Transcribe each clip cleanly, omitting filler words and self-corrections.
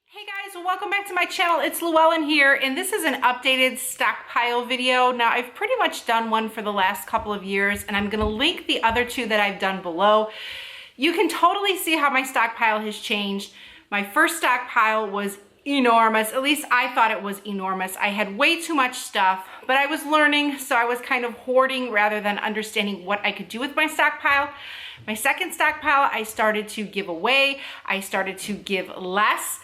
Hey guys, welcome back to my channel. It's Llewellyn here, and this is an updated stockpile video. Now, I've pretty much done one for the last couple of years, and I'm gonna link the other two that I've done below. You can totally see how my stockpile has changed. My first stockpile was enormous. At least I thought it was enormous. I had way too much stuff, but I was learning, so I was kind of hoarding rather than understanding what I could do with my stockpile. My second stockpile, I started to give away. I started to give less.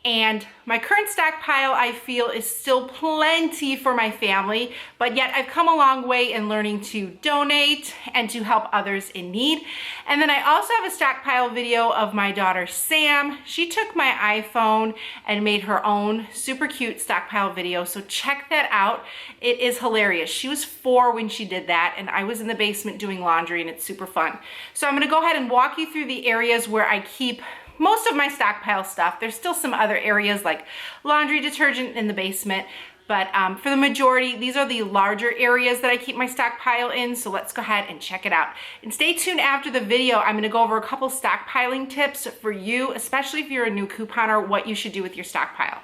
And my current stockpile, I feel, is still plenty for my family, but yet I've come a long way in learning to donate and to help others in need. And then I also have a stockpile video of my daughter, Sam. She took my iPhone and made her own super cute stockpile video, so check that out. It is hilarious. She was 4 when she did that, and I was in the basement doing laundry, and it's super fun. So I'm gonna go ahead and walk you through the areas where I keep most of my stockpile stuff. There's still some other areas like laundry detergent in the basement, but for the majority, these are the larger areas that I keep my stockpile in, so let's go ahead and check it out. And stay tuned after the video. I'm gonna go over a couple stockpiling tips for you, especially if you're a new couponer, what you should do with your stockpile.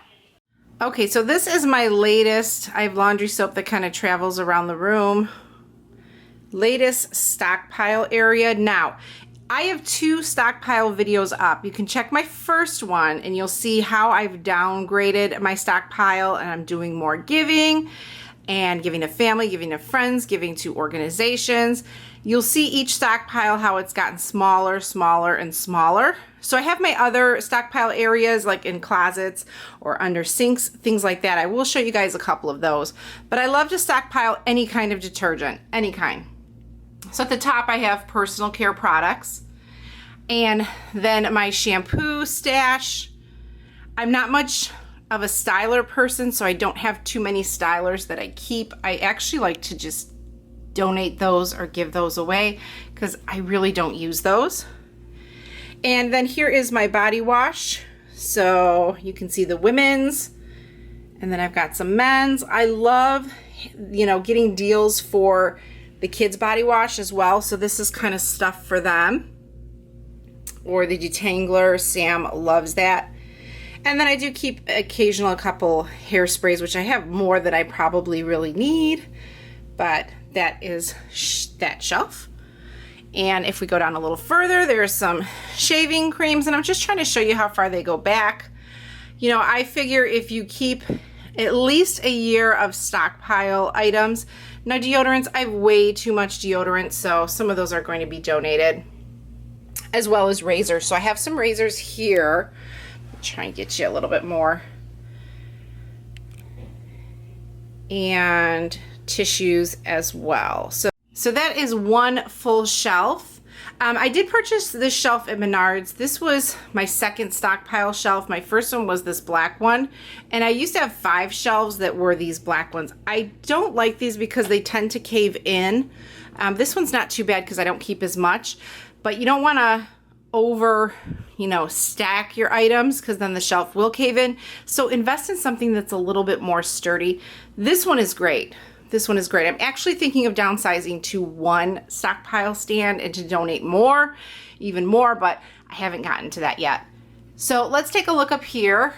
Okay, so this is my latest, I have laundry soap that kind of travels around the room. Latest stockpile area. Now, I have 2 stockpile videos up. You can check my first one and you'll see how I've downgraded my stockpile, and I'm doing more giving and giving to family, giving to friends, giving to organizations. You'll see each stockpile how it's gotten smaller, smaller, and smaller. So I have my other stockpile areas like in closets or under sinks, things like that. I will show you guys a couple of those. But I love to stockpile any kind of detergent, any kind. So at the top I have personal care products, and then my shampoo stash. I'm not much of a styler person, so I don't have too many stylers that I keep. I actually like to just donate those or give those away because I really don't use those. And then here is my body wash. So you can see the women's, and then I've got some men's. I love, getting deals for the kids' body wash as well. So this is kind of stuff for them. Or the detangler, Sam loves that. And then I do keep occasional couple hairsprays, which I have more than I probably really need. But that is that shelf. And if we go down a little further, there's some shaving creams. And I'm just trying to show you how far they go back. I figure if you keep at least a year of stockpile items. Now deodorants, I have way too much deodorant, so some of those are going to be donated, as well as razors. So I have some razors here. I'll try and get you a little bit more. And tissues as well. So that is one full shelf. I did purchase this shelf at Menards. This was my second stockpile shelf. My first one was this black one, and I used to have 5 shelves that were these black ones. I don't like these because they tend to cave in. This one's not too bad because I don't keep as much, but you don't want to over, stack your items because then the shelf will cave in. So invest in something that's a little bit more sturdy. This one is great. This one is great. I'm actually thinking of downsizing to 1 stockpile stand and to donate more, even more, but I haven't gotten to that yet. So let's take a look up here.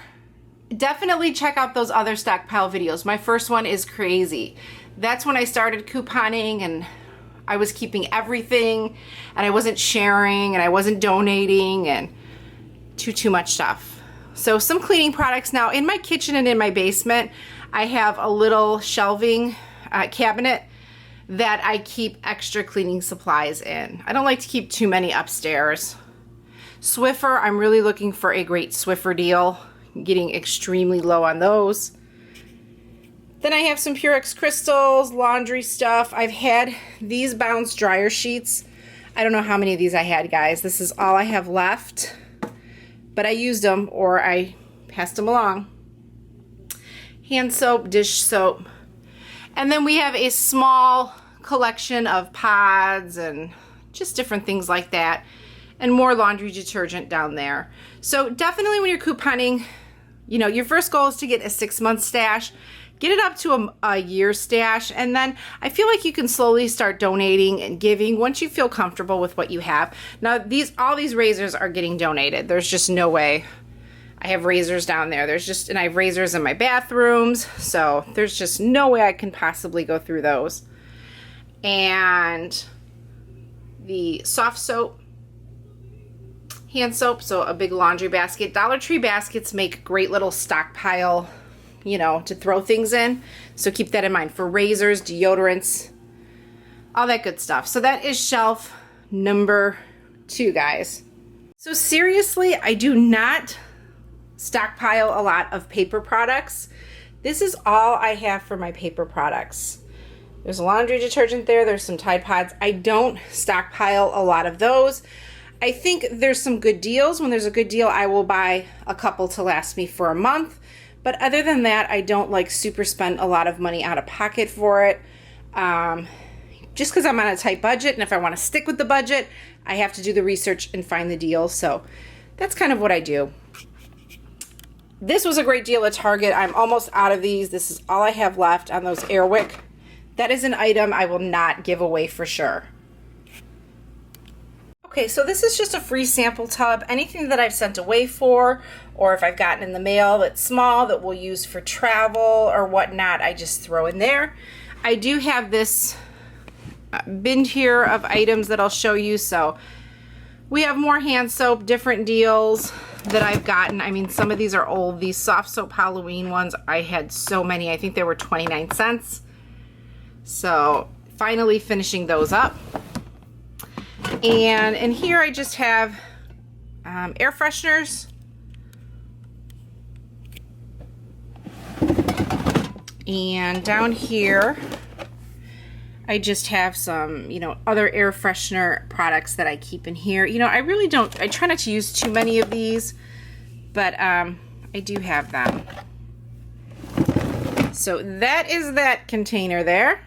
Definitely check out those other stockpile videos. My first one is crazy. That's when I started couponing, and I was keeping everything, and I wasn't sharing, and I wasn't donating, and too much stuff. So some cleaning products. Now in my kitchen and in my basement, I have a little shelving cabinet that I keep extra cleaning supplies in. I don't like to keep too many upstairs. Swiffer, I'm really looking for a great Swiffer deal. I'm getting extremely low on those. Then I have some Purex crystals, laundry stuff. I've had these Bounce dryer sheets. I don't know how many of these I had, guys. This is all I have left, but I used them or I passed them along. Hand soap, dish soap. And then we have a small collection of pods and just different things like that, and more laundry detergent down there. So definitely when you're couponing, your first goal is to get a 6-month stash. Get it up to a year stash, and then I feel like you can slowly start donating and giving once you feel comfortable with what you have. Now all these razors are getting donated. There's just no way I have razors down there. And I have razors in my bathrooms, so there's just no way I can possibly go through those. And the soft soap, hand soap, so a big laundry basket. Dollar Tree baskets make great little stockpile, you know, to throw things in. So keep that in mind for razors, deodorants, all that good stuff. So that is shelf number 2, guys. So seriously, I do not stockpile a lot of paper products. This is all I have for my paper products. There's a laundry detergent there. There's some Tide Pods. I don't stockpile a lot of those. I think there's some good deals. When there's a good deal, I will buy a couple to last me for a month. But other than that, I don't like super spend a lot of money out of pocket for it. Just because I'm on a tight budget, and if I want to stick with the budget, I have to do the research and find the deals. So that's kind of what I do. This was a great deal at Target. I'm almost out of these. This is all I have left on those Airwick. That is an item I will not give away for sure. Okay, so this is just a free sample tub. Anything that I've sent away for, or if I've gotten in the mail that's small that we'll use for travel or whatnot, I just throw in there. I do have this bin here of items that I'll show you. So we have more hand soap, different deals that I've gotten. I mean, some of these are old. These soft soap Halloween ones, I had so many. I think they were 29 cents. So finally finishing those up. And in here I just have air fresheners. And down here I just have some, you know, other air freshener products that I keep in here. You know, I try not to use too many of these, but I do have them. So that is that container there.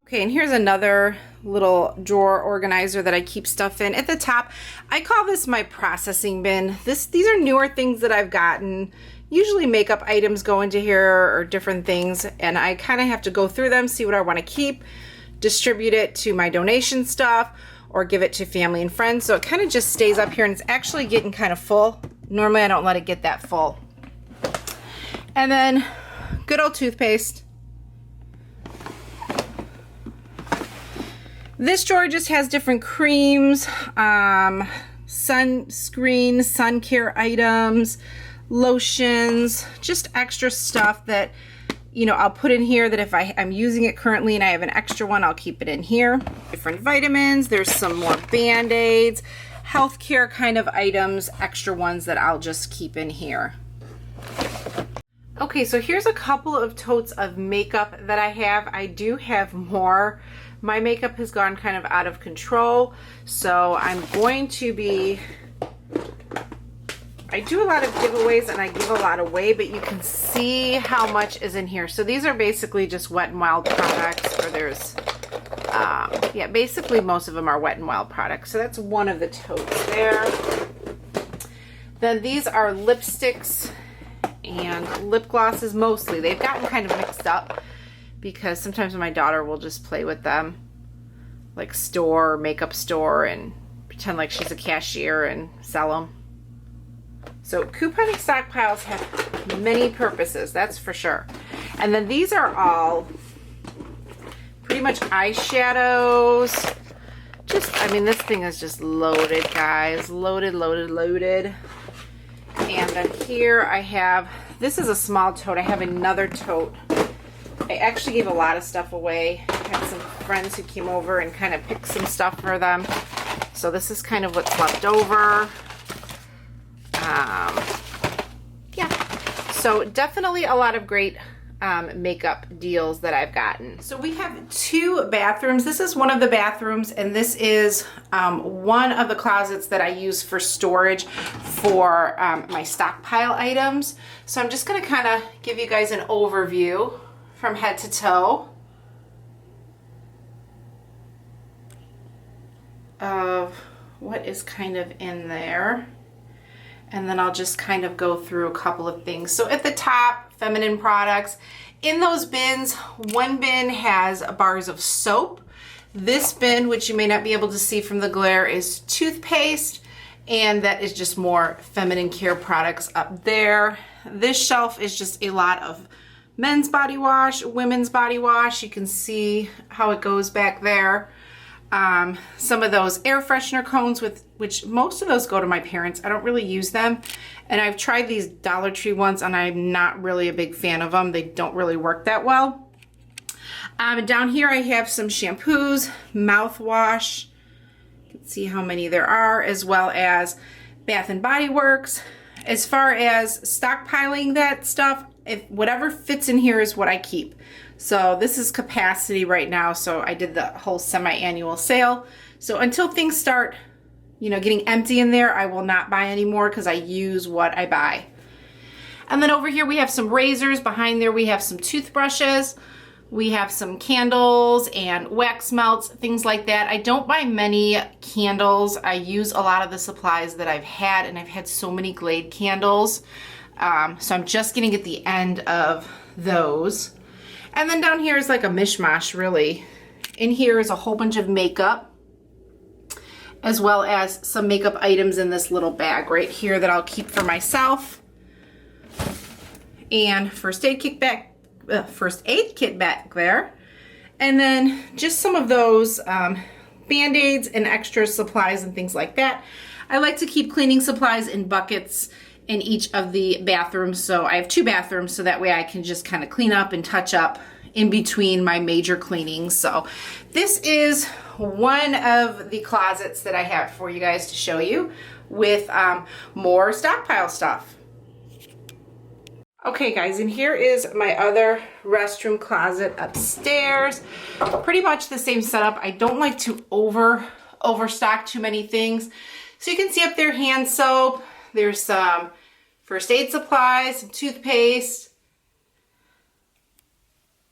Okay, and here's another little drawer organizer that I keep stuff in. At the top, I call this my processing bin. These are newer things that I've gotten. Usually makeup items go into here or different things, and I kind of have to go through them, see what I want to keep, distribute it to my donation stuff, or give it to family and friends. So it kind of just stays up here, and it's actually getting kind of full. Normally I don't let it get that full. And then good old toothpaste. This drawer just has different creams, sunscreen, sun care items, lotions, just extra stuff that, you know, I'll put in here that if I'm using it currently and I have an extra one, I'll keep it in here. Different vitamins, there's some more Band-Aids, healthcare kind of items, extra ones that I'll just keep in here. Okay, so here's a couple of totes of makeup that I have. I do have more. My makeup has gone kind of out of control, so I'm going to be, I do a lot of giveaways and I give a lot away, but you can see how much is in here. So these are basically just Wet n Wild products, or there's, yeah, basically most of them are Wet n Wild products. So that's one of the totes there. Then these are lipsticks and lip glosses mostly. They've gotten kind of mixed up, because sometimes my daughter will just play with them, like store, makeup store, and pretend like she's a cashier and sell them. So couponing stockpiles have many purposes, that's for sure. And then these are all pretty much eyeshadows. Just, I mean, this thing is just loaded, guys. Loaded, loaded, loaded. And then here I have, this is a small tote. I have another tote. I actually gave a lot of stuff away. I had some friends who came over and kind of picked some stuff for them. So this is kind of what's left over. Yeah. So definitely a lot of great makeup deals that I've gotten. So we have 2 bathrooms. This is one of the bathrooms, and this is one of the closets that I use for storage for my stockpile items. So I'm just going to kind of give you guys an overview from head to toe of what is kind of in there. And then I'll just kind of go through a couple of things. So at the top, feminine products. In those bins, one bin has bars of soap. This bin, which you may not be able to see from the glare, is toothpaste. And that is just more feminine care products up there. This shelf is just a lot of men's body wash, women's body wash. You can see how it goes back there. Some of those air freshener cones, which most of those go to my parents. I don't really use them. And I've tried these Dollar Tree ones and I'm not really a big fan of them. They don't really work that well. Down here I have some shampoos, mouthwash. You can see how many there are, as well as Bath and Body Works. As far as stockpiling that stuff, if whatever fits in here is what I keep. So this is capacity right now, so I did the whole semi-annual sale. So until things start, getting empty in there, I will not buy anymore because I use what I buy. And then over here we have some razors. Behind there we have some toothbrushes. We have some candles and wax melts, things like that. I don't buy many candles. I use a lot of the supplies that I've had, and I've had so many Glade candles. So I'm just getting at the end of those. And then down here is like a mishmash, really. In here is a whole bunch of makeup, as well as some makeup items in this little bag right here that I'll keep for myself. And first aid kit back there. And then just some of those Band-Aids and extra supplies and things like that. I like to keep cleaning supplies in buckets in each of the bathrooms. So I have 2 bathrooms, so that way I can just kind of clean up and touch up in between my major cleanings. So this is one of the closets that I have for you guys to show you with more stockpile stuff. Okay guys, and here is my other restroom closet upstairs. Pretty much the same setup. I don't like to overstock too many things. So you can see up there hand soap. There's some first aid supplies, some toothpaste,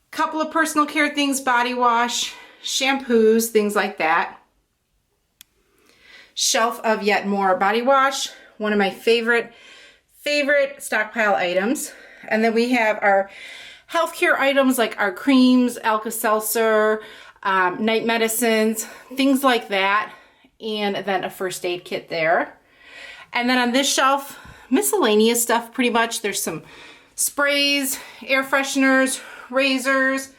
couple of personal care things, body wash, shampoos, things like that. Shelf of yet more body wash, one of my favorite stockpile items. And then we have our healthcare items like our creams, Alka-Seltzer, night medicines, things like that. And then a first aid kit there. And then on this shelf, miscellaneous stuff pretty much. There's some sprays, air fresheners, razors,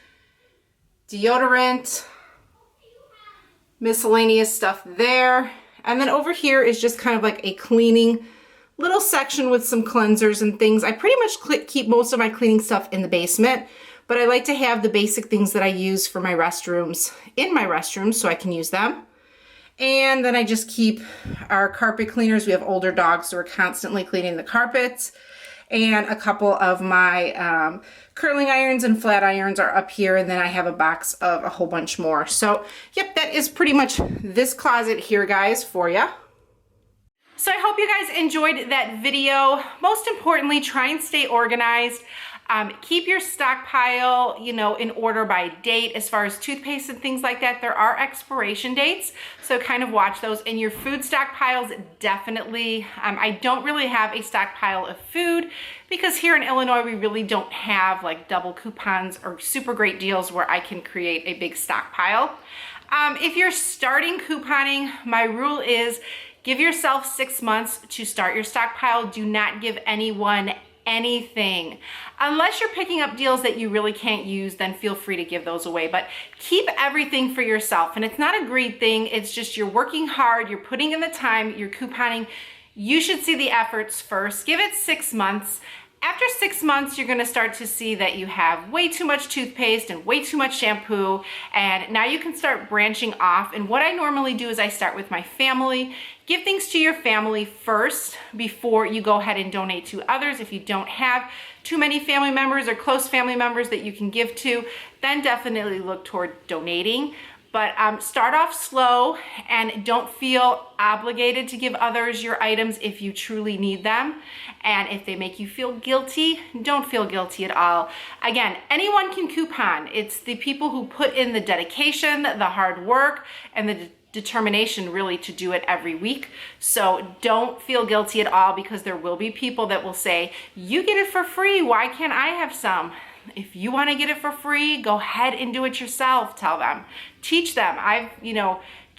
deodorant, miscellaneous stuff there. And then over here is just kind of like a cleaning little section with some cleansers and things. I pretty much keep most of my cleaning stuff in the basement, but I like to have the basic things that I use for my restrooms in my restrooms so I can use them. And then I just keep our carpet cleaners. We have older dogs, so we're constantly cleaning the carpets. And a couple of my curling irons and flat irons are up here. And then I have a box of a whole bunch more. So, yep, that is pretty much this closet here, guys, for you. So I hope you guys enjoyed that video. Most importantly, try and stay organized. Keep your stockpile, in order by date. As far as toothpaste and things like that, there are expiration dates, so kind of watch those. And your food stockpiles, definitely. I don't really have a stockpile of food because here in Illinois, we really don't have like double coupons or super great deals where I can create a big stockpile. If you're starting couponing, my rule is give yourself 6 months to start your stockpile. Do not give anyone anything. Unless you're picking up deals that you really can't use, then feel free to give those away. But keep everything for yourself. And it's not a greed thing. It's just you're working hard, you're putting in the time, you're couponing. You should see the efforts first. Give it 6 months. After 6 months, you're gonna start to see that you have way too much toothpaste and way too much shampoo, and now you can start branching off. And what I normally do is I start with my family. Give things to your family first before you go ahead and donate to others. If you don't have too many family members or close family members that you can give to, then definitely look toward donating. But start off slow and don't feel obligated to give others your items if you truly need them. And if they make you feel guilty, don't feel guilty at all. Again, anyone can coupon. It's the people who put in the dedication, the hard work, and the determination really to do it every week. So don't feel guilty at all, because there will be people that will say, you get it for free, why can't I have some? If you want to get it for free, go ahead and do it yourself. Tell them, teach them. I've,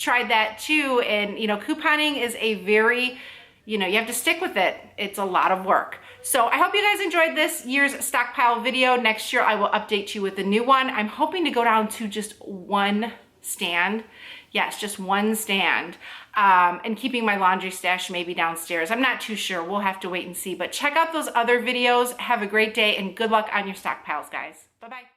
tried that too. And, you know, couponing is a very, you know, you have to stick with it. It's a lot of work. So I hope you guys enjoyed this year's stockpile video. Next year, I will update you with a new one. I'm hoping to go down to just one stand. Yes, just one stand. And keeping my laundry stash maybe downstairs. I'm not too sure. We'll have to wait and see. But check out those other videos. Have a great day and good luck on your stockpiles, guys. Bye-bye.